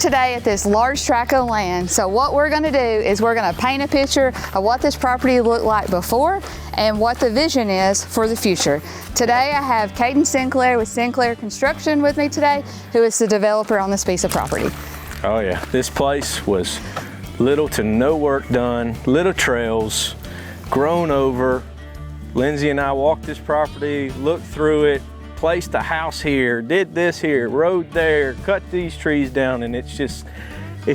today at this large tract of land. So what we're gonna do is we're gonna paint a picture of what this property looked like before and what the vision is for the future. Today I have Caiden Sinclair with Sinclair Construction with me today, who is the developer on this piece of property. Oh yeah, this place was little to no work done, little trails, grown over. Lindsey and I walked this property, looked through it, placed a house here, did this here, road there, cut these trees down, and it's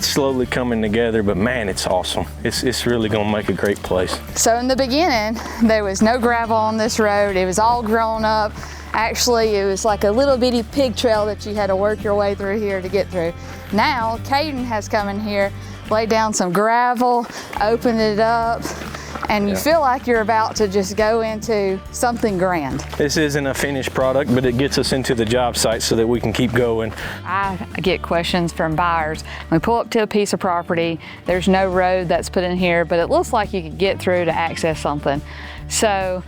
slowly coming together, but man, it's awesome. It's really gonna make a great place. So in the beginning, there was no gravel on this road. It was all grown up. Actually, it was like a little bitty pig trail that you had to work your way through here to get through. Now, Caiden has come in here, laid down some gravel, opened it up, and you feel like you're about to just go into something grand. This isn't a finished product, but it gets us into the job site so that we can keep going. I get questions from buyers. We pull up to a piece of property, there's no road that's put in here, but it looks like you could get through to access something. So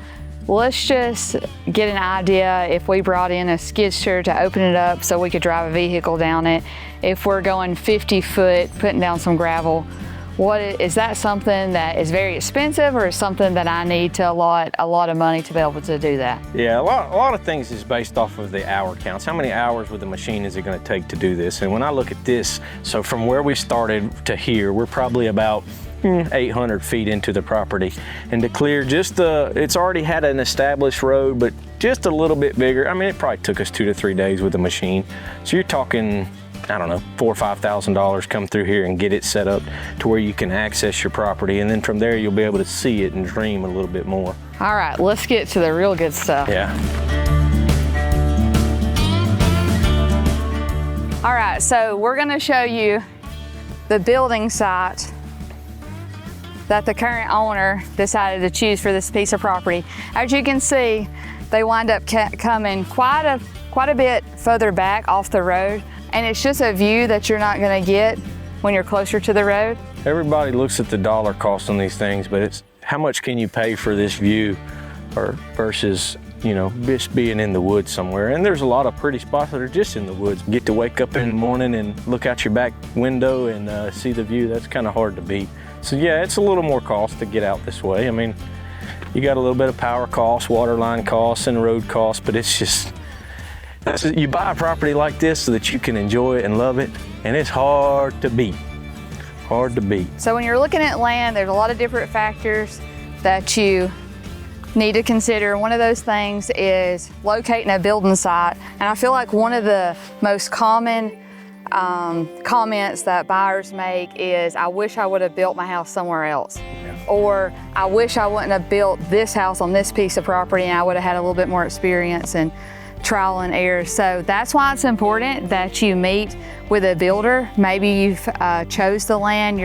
let's just get an idea if we brought in a skid steer to open it up so we could drive a vehicle down it. If we're going 50 foot, putting down some gravel, is that something that is very expensive, or is something that I need to allot a lot of money to be able to do that? Yeah, a lot of things is based off of the hour counts. How many hours with the machine is it going to take to do this? And when I look at this, so from where we started to here, we're probably about 800 feet into the property. And to clear it's already had an established road, but just a little bit bigger. I mean, it probably took us 2 to 3 days with the machine. So you're talking, I don't know, $4,000 or $5,000 come through here and get it set up to where you can access your property. And then from there, you'll be able to see it and dream a little bit more. All right, let's get to the real good stuff. Yeah. All right, so we're gonna show you the building site that the current owner decided to choose for this piece of property. As you can see, they wind up coming quite a bit further back off the road. And it's just a view that you're not gonna get when you're closer to the road. Everybody looks at the dollar cost on these things, but it's how much can you pay for this view or versus, you know, just being in the woods somewhere. And there's a lot of pretty spots that are just in the woods. You get to wake up in the morning and look out your back window and see the view. That's kind of hard to beat. So yeah, it's a little more cost to get out this way. I mean, you got a little bit of power costs, water line costs, and road costs, but it's just, you buy a property like this so that you can enjoy it and love it, and it's hard to beat. Hard to beat. So when you're looking at land, there's a lot of different factors that you need to consider. One of those things is locating a building site, and I feel like one of the most common comments that buyers make is, I wish I would have built my house somewhere else. Yeah. Or I wish I wouldn't have built this house on this piece of property and I would have had a little bit more experience and trial and error. So that's why it's important that you meet with a builder. Maybe you've chose the land,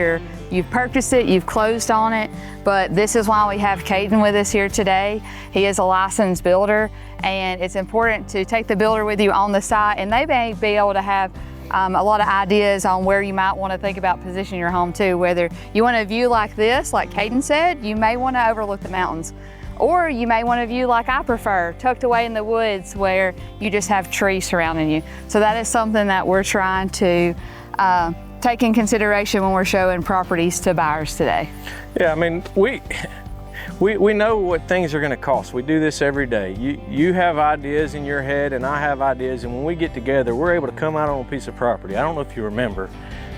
you've purchased it, you've closed on it, but this is why we have Caiden with us here today. He is a licensed builder, and it's important to take the builder with you on the site, and they may be able to have a lot of ideas on where you might want to think about positioning your home too. Whether you want a view like this, like Caiden said, you may want to overlook the mountains. Or you may want a view like I prefer, tucked away in the woods where you just have trees surrounding you. So that is something that we're trying to take in consideration when we're showing properties to buyers today. Yeah, I mean, we know what things are gonna cost. We do this every day. You have ideas in your head and I have ideas, and when we get together, we're able to come out on a piece of property. I don't know if you remember,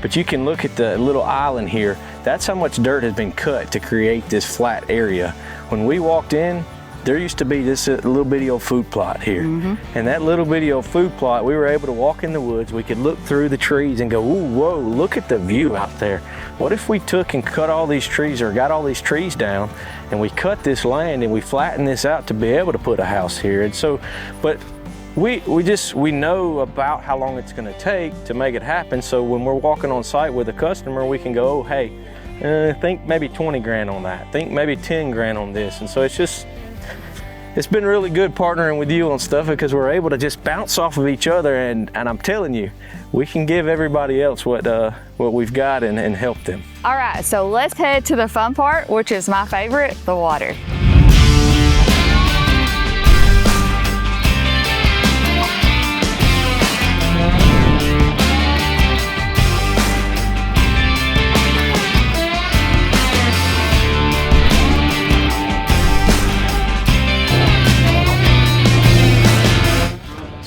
but you can look at the little island here. That's how much dirt has been cut to create this flat area. When we walked in, there used to be this little bitty old food plot here. Mm-hmm. And that little bitty old food plot, we were able to walk in the woods, we could look through the trees and go, ooh, whoa, look at the view out there. What if we took and cut all these trees, or got all these trees down, and we cut this land and we flattened this out to be able to put a house here? And so, but we know about how long it's gonna take to make it happen. So when we're walking on site with a customer, we can go, oh, hey, think maybe 20 grand on that. Think maybe 10 grand on this. And so it's been really good partnering with you on stuff, because we're able to just bounce off of each other. And I'm telling you, we can give everybody else what we've got and help them. All right, so let's head to the fun part, which is my favorite, the water.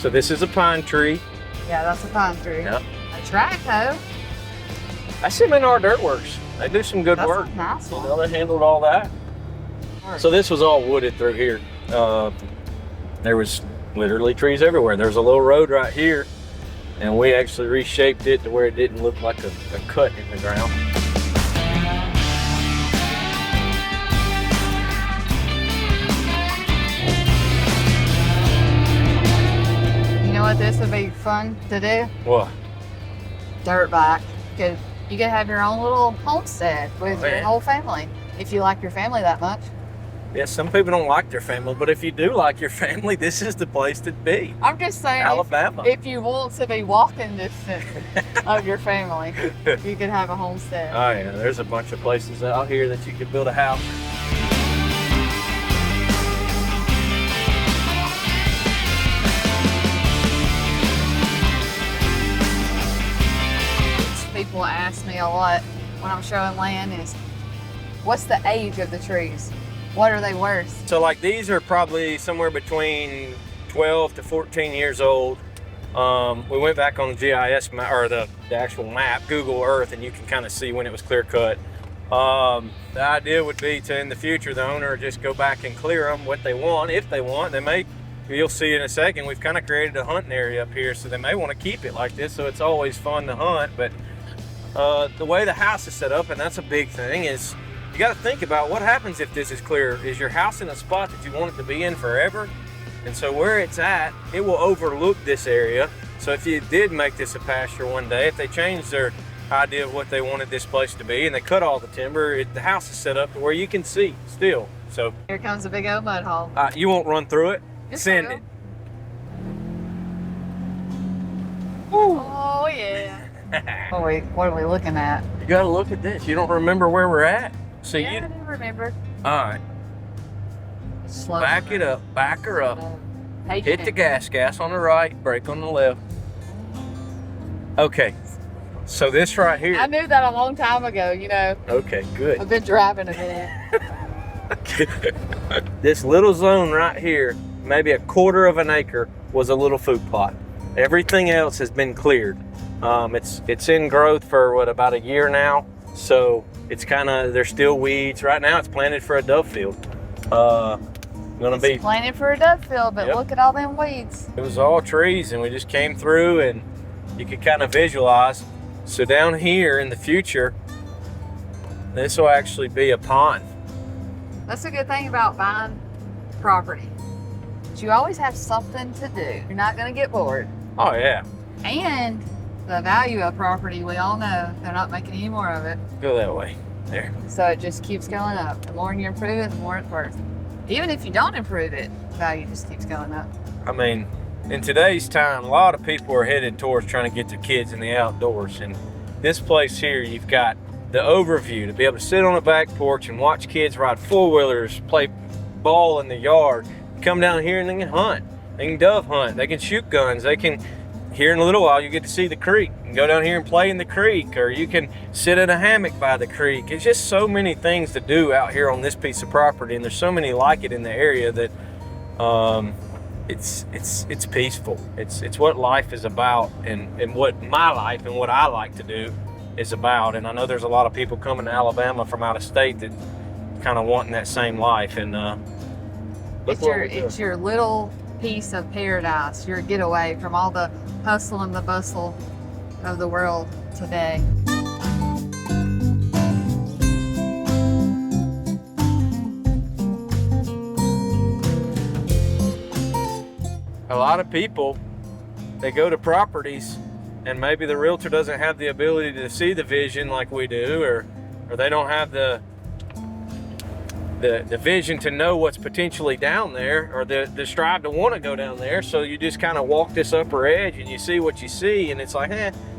So this is a pine tree. Yeah, that's a pine tree. Yep. A tract hoe. That's them in our dirt works. They do some good work. That's a nice one. You know, they handled all that. So this was all wooded through here. There was literally trees everywhere. There's a little road right here, and we actually reshaped it to where it didn't look like a cut in the ground. You know what this would be fun to do? What? Dirt bike. You could have your own little homestead with your whole family, if you like your family that much. Yeah, some people don't like their family, but if you do like your family, this is the place to be. I'm just saying, Alabama. If you want to be walking distance of your family, you could have a homestead. Oh yeah, there's a bunch of places out here that you could build a house. People ask me a lot when I'm showing land is, what's the age of the trees? What are they worth? So like these are probably somewhere between 12 to 14 years old. We went back on the GIS map, or the actual map, Google Earth, and you can kind of see when it was clear cut. The idea would be to, in the future, the owner just go back and clear them what they want. If they want, they may, you'll see in a second, we've kind of created a hunting area up here, so they may want to keep it like this, so it's always fun to hunt. But the way the house is set up, and that's a big thing, is you got to think about what happens if this is clear. Is your house in a spot that you want it to be in forever? And so where it's at, it will overlook this area. So if you did make this a pasture one day, if they changed their idea of what they wanted this place to be and they cut all the timber, the house is set up to where you can see still. So here comes a big old mud hole. You won't run through it. Yes, Send it. Oh yeah. What are we looking at? You got to look at this. You don't remember where we're at. So Yeah, I do remember. All right. Slow Back it up. Back her up. Hit the gas. Gas on the right. Brake on the left. Okay. So this right here. I knew that a long time ago, you know. Okay, good. I've been driving a minute. This little zone right here, maybe a quarter of an acre, was a little food plot. Everything else has been cleared. It's in growth for about a year now, so it's there's still weeds. Right now it's planted for a dove field. It's planted for a dove field, but Look at all them weeds. It was all trees, and we just came through, and you could kind of visualize. So down here in the future, this will actually be a pond. That's a good thing about buying property. You always have something to do. You're not going to get bored. Oh yeah. And the value of property, we all know they're not making any more of it. Go that way. There. So it just keeps going up. The more you improve it, the more it's worth. Even if you don't improve it, the value just keeps going up. I mean, in today's time, a lot of people are headed towards trying to get their kids in the outdoors. And this place here, you've got the overview to be able to sit on the back porch and watch kids ride four-wheelers, play ball in the yard, come down here and they can hunt. They can dove hunt. They can shoot guns. They can, here in a little while, you get to see the creek and go down here and play in the creek, or you can sit in a hammock by the creek. It's just so many things to do out here on this piece of property, and there's so many like it in the area that it's peaceful. It's what life is about, and what my life and what I like to do is about. And I know there's a lot of people coming to Alabama from out of state that kind of wanting that same life. And it's your little piece of paradise, your getaway from all the hustle and the bustle of the world today. A lot of people, they go to properties and maybe the realtor doesn't have the ability to see the vision like we do, or they don't have the vision to know what's potentially down there, or the strive to want to go down there. So you just kind of walk this upper edge and you see what you see, and it's like,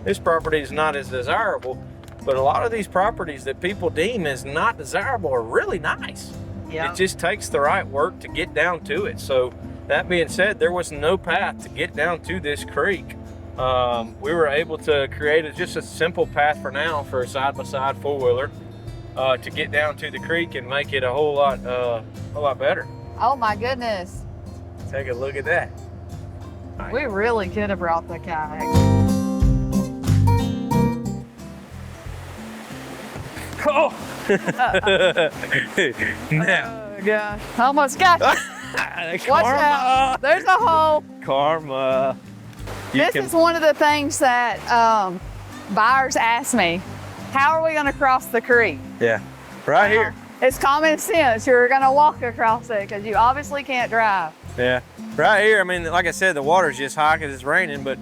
this property is not as desirable. But a lot of these properties that people deem as not desirable are really nice. Yeah. It just takes the right work to get down to it. So that being said, there was no path to get down to this creek. We were able to create just a simple path for now for a side-by-side four-wheeler to get down to the creek and make it a whole lot better. Oh my goodness. Take a look at that. We really could have brought the kayak. Oh! Now. Oh, gosh. Almost got you. Watch out. There's a hole. Karma. This is one of the things that buyers ask me. How are we going to cross the creek? Yeah, right here. It's common sense. You're going to walk across it because you obviously can't drive. Yeah, right here. I mean, like I said, the water's just high because it's raining, but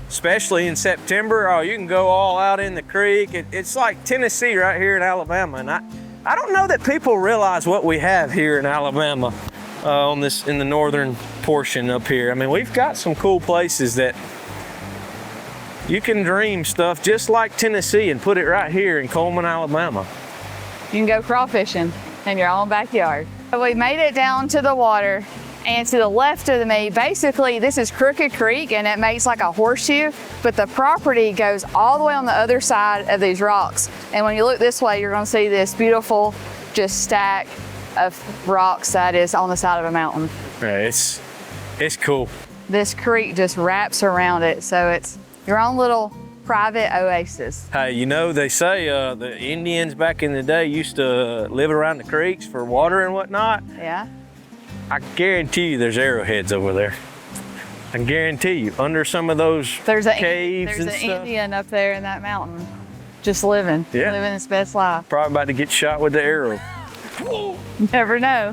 especially in September, oh, you can go all out in the creek. It's like Tennessee right here in Alabama, and I don't know that people realize what we have here in Alabama in the northern portion up here. I mean, we've got some cool places that you can dream stuff just like Tennessee and put it right here in Cullman, Alabama. You can go crawfishing in your own backyard. So we made it down to the water, and to the left of me, basically this is Crooked Creek, and it makes like a horseshoe, but the property goes all the way on the other side of these rocks. And when you look this way, you're gonna see this beautiful just stack of rocks that is on the side of a mountain. Yeah, it's cool. This creek just wraps around it, so it's your own little private oasis. Hey, you know, they say the Indians back in the day used to live around the creeks for water and whatnot. Yeah. I guarantee you there's arrowheads over there. I guarantee you, under some of those caves there's and an stuff. Indian up there in that mountain, just living his best life. Probably about to get shot with the arrow. Never know.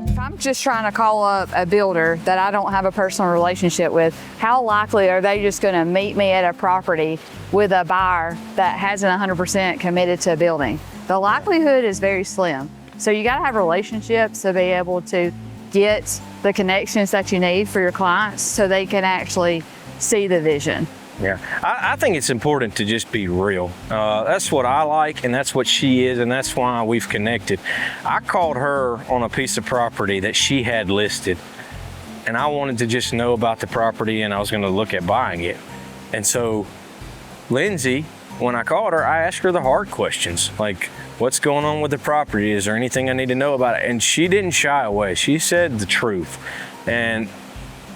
If I'm just trying to call up a builder that I don't have a personal relationship with, how likely are they just gonna meet me at a property with a buyer that hasn't 100% committed to building? The likelihood is very slim. So you gotta have relationships to be able to get the connections that you need for your clients so they can actually see the vision. Yeah, I think it's important to just be real. That's what I like, and that's what she is, and that's why we've connected. I called her on a piece of property that she had listed, and I wanted to just know about the property, and I was gonna look at buying it. And so Lindsey, when I called her, I asked her the hard questions, like, what's going on with the property? Is there anything I need to know about it? And she didn't shy away. She said the truth. And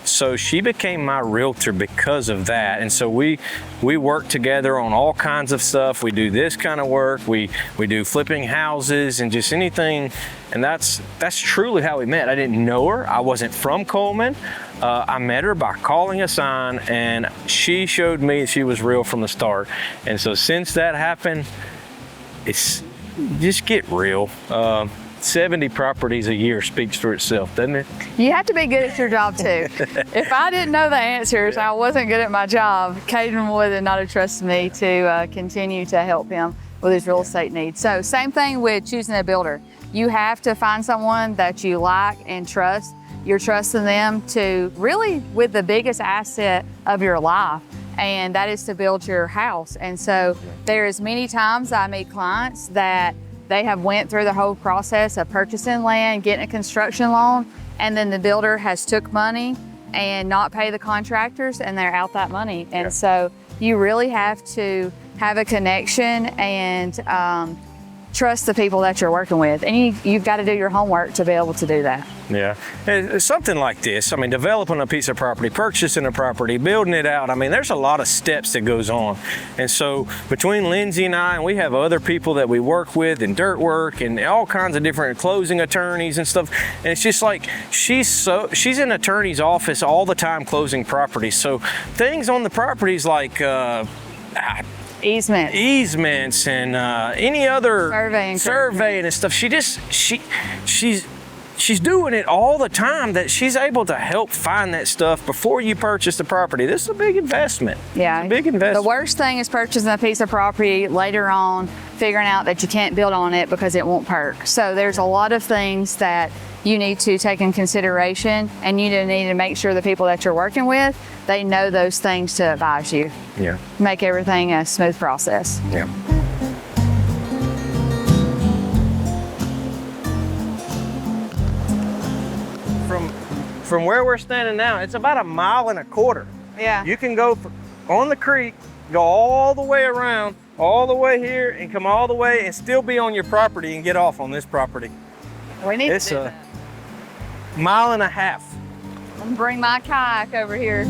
so she became my realtor because of that. And so we work together on all kinds of stuff. We do this kind of work. We do flipping houses and just anything. And that's truly how we met. I didn't know her. I wasn't from Cullman. I met her by calling a sign, and she showed me she was real from the start. And so since that happened, it's just get real. 70 properties a year speaks for itself, doesn't it? You have to be good at your job too. If I didn't know the answers, I wasn't good at my job, Caiden would not have trusted me to continue to help him with his real estate needs. So same thing with choosing a builder. You have to find someone that you like and trust. You're trusting them to really with the biggest asset of your life, and that is to build your house. And so there is many times I meet clients that they have went through the whole process of purchasing land, getting a construction loan, and then the builder has took money and not pay the contractors, and they're out that money. And so you really have to have a connection and trust the people that you're working with. And you've got to do your homework to be able to do that. Yeah, it's something like this. I mean, developing a piece of property, purchasing a property, building it out. I mean, there's a lot of steps that goes on. And so between Lindsey and I, and we have other people that we work with in dirt work and all kinds of different closing attorneys and stuff. And it's just like, she's in an attorney's office all the time closing properties. So things on the properties like, easements and any other surveying and stuff. She's doing it all the time, that she's able to help find that stuff before you purchase the property. This is a big investment. Yeah, it's a big investment. The worst thing is purchasing a piece of property later on, figuring out that you can't build on it because it won't perk. So there's a lot of things that you need to take in consideration, and you need to make sure the people that you're working with, they know those things to advise you. Yeah. Make everything a smooth process. Yeah. From where we're standing now, it's about 1.25 miles. Yeah. You can go on the creek, go all the way around, all the way here, and come all the way and still be on your property and get off on this property. We need to do that. 1.5 miles. Bring my kayak over here.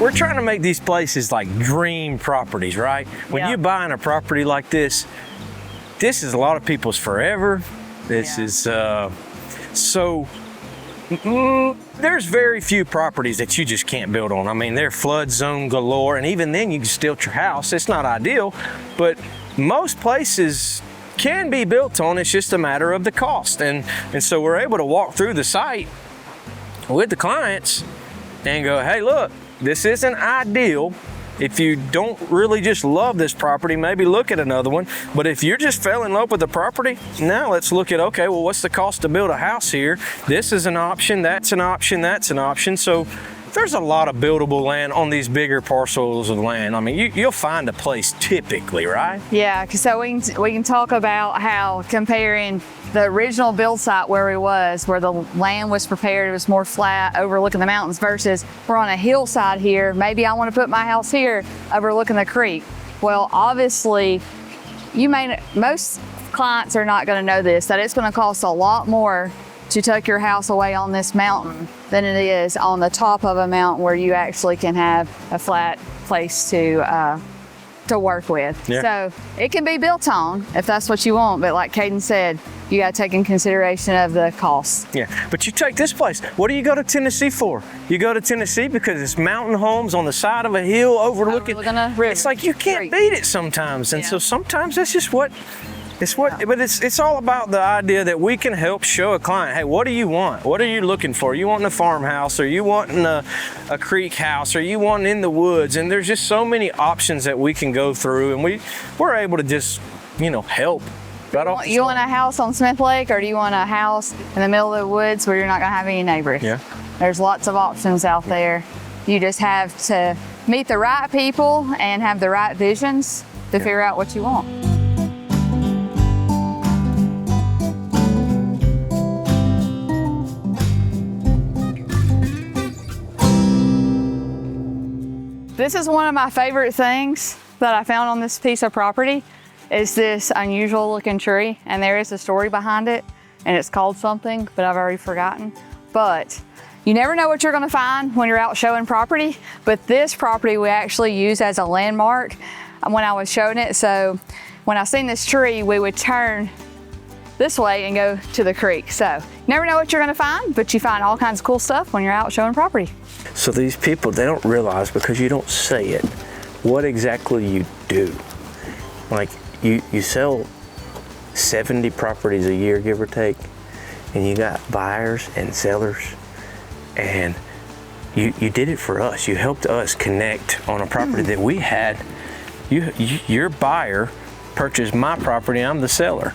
We're trying to make these places like dream properties, right? When you're buying a property like this is a lot of people's forever. This is, so there's very few properties that you just can't build on. I mean, they're flood zone galore, and even then you can stilt your house. It's not ideal, but most places can be built on. It's just a matter of the cost. And so we're able to walk through the site with the clients and go, hey, look, this isn't ideal. If you don't really just love this property, maybe look at another one. But if you're just fell in love with the property, now let's look at, okay, well, what's the cost to build a house here? This is an option, that's an option, that's an option. So there's a lot of buildable land on these bigger parcels of land. I mean, you'll find a place typically, right? Yeah, so we can talk about how comparing the original build site where the land was prepared, it was more flat, overlooking the mountains, versus we're on a hillside here. Maybe I want to put my house here, overlooking the creek. Well, obviously, most clients are not going to know this, that it's going to cost a lot more to tuck your house away on this mountain than it is on the top of a mountain where you actually can have a flat place to work with. Yeah. So it can be built on if that's what you want, but like Caiden said, you got to take in consideration of the cost. Yeah, but you take this place. What do you go to Tennessee for? You go to Tennessee because it's mountain homes on the side of a hill overlooking a river. It's like you can't beat it sometimes, and so sometimes that's just what. But it's all about the idea that we can help show a client, hey, what do you want? What are you looking for? You wanting a farmhouse, or you wanting a creek house, or you wanting in the woods? And there's just so many options that we can go through, and we're able to just, help. Right you want a house on Smith Lake, or do you want a house in the middle of the woods where you're not going to have any neighbors? Yeah. There's lots of options out there. You just have to meet the right people and have the right visions to figure out what you want. This is one of my favorite things that I found on this piece of property, is this unusual looking tree, and there is a story behind it, and it's called something, but I've already forgotten. But you never know what you're gonna find when you're out showing property, but this property we actually use as a landmark when I was showing it. So when I seen this tree, we would turn this way and go to the creek. So you never know what you're gonna find, but you find all kinds of cool stuff when you're out showing property. So these people, they don't realize, because you don't say it, what exactly you do. Like you sell 70 properties a year, give or take, and you got buyers and sellers, and you did it for us. You helped us connect on a property that we had. Your buyer purchased my property, I'm the seller.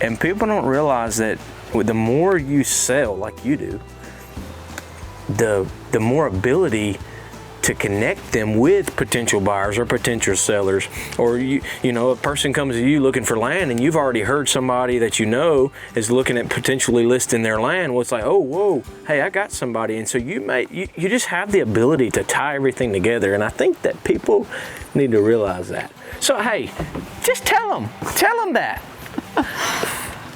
And people don't realize that the more you sell like you do, the more ability to connect them with potential buyers or potential sellers. Or a person comes to you looking for land, and you've already heard somebody that is looking at potentially listing their land. Well, it's like, oh, whoa, hey, I got somebody. And so you just have the ability to tie everything together. And I think that people need to realize that. So hey, just tell them that.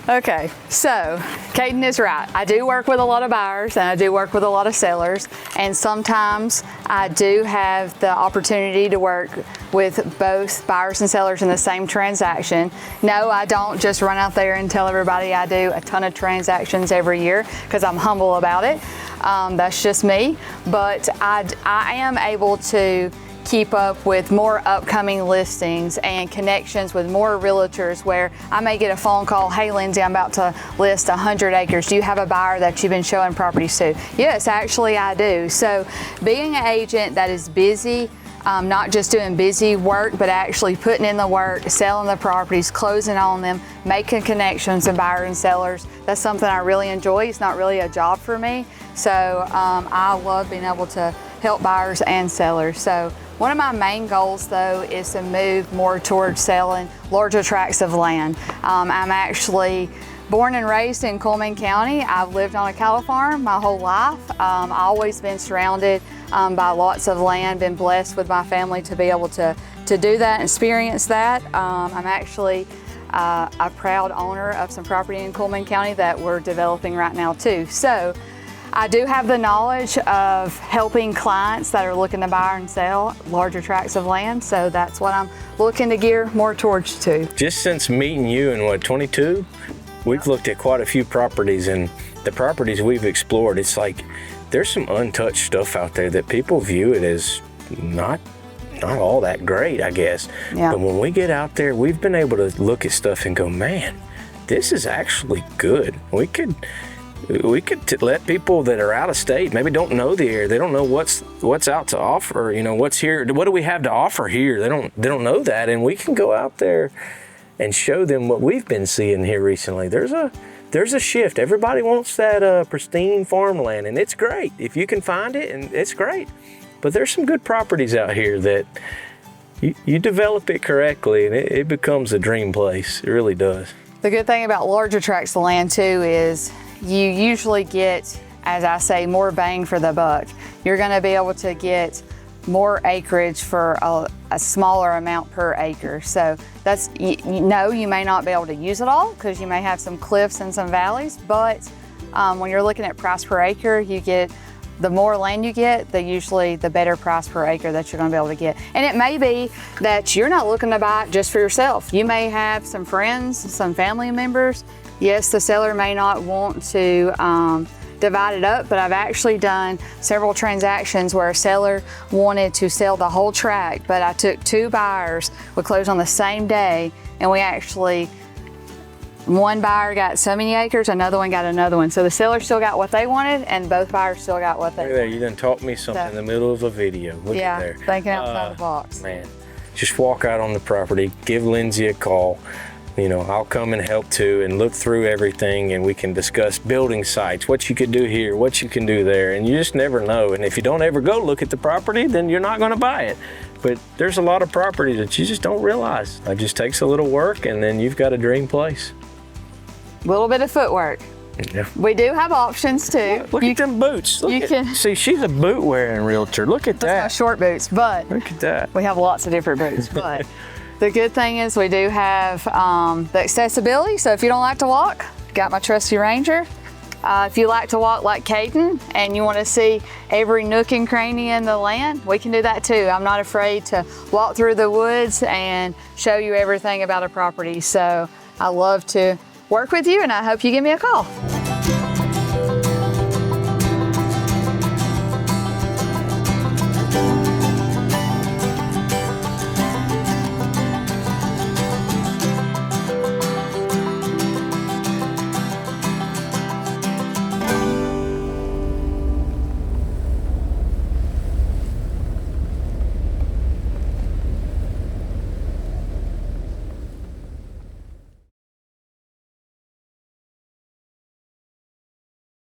Okay, so Caiden is right. I do work with a lot of buyers, and I do work with a lot of sellers, and sometimes I do have the opportunity to work with both buyers and sellers in the same transaction. No, I don't just run out there and tell everybody I do a ton of transactions every year, because I'm humble about it. That's just me, but I am able to keep up with more upcoming listings and connections with more realtors, where I may get a phone call, hey Lindsey, I'm about to list 100 acres. Do you have a buyer that you've been showing properties to? Yes, actually I do. So being an agent that is busy, not just doing busy work, but actually putting in the work, selling the properties, closing on them, making connections with buyers and sellers, that's something I really enjoy. It's not really a job for me. So I love being able to help buyers and sellers. So one of my main goals, though, is to move more towards selling larger tracts of land. I'm actually born and raised in Cullman County. I've lived on a cattle farm my whole life. I've always been surrounded by lots of land, been blessed with my family to be able to do that and experience that. I'm actually a proud owner of some property in Cullman County that we're developing right now too. So I do have the knowledge of helping clients that are looking to buy and sell larger tracts of land, so that's what I'm looking to gear more towards too. Just since meeting you in what, 22, we've looked at quite a few properties, and the properties we've explored, it's like there's some untouched stuff out there that people view it as not all that great, I guess. Yeah. But when we get out there, we've been able to look at stuff and go, man, this is actually good. We could let people that are out of state, maybe don't know the area, they don't know what's out to offer, you know, what's here, what do we have to offer here? They don't know that, and we can go out there and show them what we've been seeing here recently. There's a shift. Everybody wants that pristine farmland, and it's great if you can find it, and it's great. But there's some good properties out here that you develop it correctly, and it becomes a dream place. It really does. The good thing about larger tracts of land too is you usually get, as I say, more bang for the buck. You're going to be able to get more acreage for a smaller amount per acre. So that's, you may not be able to use it all because you may have some cliffs and some valleys, but when you're looking at price per acre, you get, the more land you get, the better price per acre that you're going to be able to get. And it may be that you're not looking to buy it just for yourself. You may have some friends, some family members. Yes, the seller may not want to divide it up, but I've actually done several transactions where a seller wanted to sell the whole tract, but I took two buyers. We closed on the same day, and we actually, one buyer got so many acres, another one got another one. So the seller still got what they wanted, and both buyers still got what they wanted. There, you done taught me something in the middle of a video. Look at there. Yeah, thinking outside the box. Man, just walk out on the property, give Lindsey a call. You know, I'll come and help too and look through everything, and we can discuss building sites, what you could do here, what you can do there, and you just never know. And if you don't ever go look at the property, then you're not gonna buy it. But there's a lot of properties that you just don't realize. It just takes a little work, and then you've got a dream place. A little bit of footwork. Yeah. We do have options too. Look at them boots. See, she's a boot wearing realtor. Look at that. That's short boots, but look at that. We have lots of different boots, but the good thing is we do have the accessibility. So if you don't like to walk, got my trusty Ranger. If you like to walk like Caiden and you want to see every nook and cranny in the land, we can do that too. I'm not afraid to walk through the woods and show you everything about a property. So I love to work with you, and I hope you give me a call.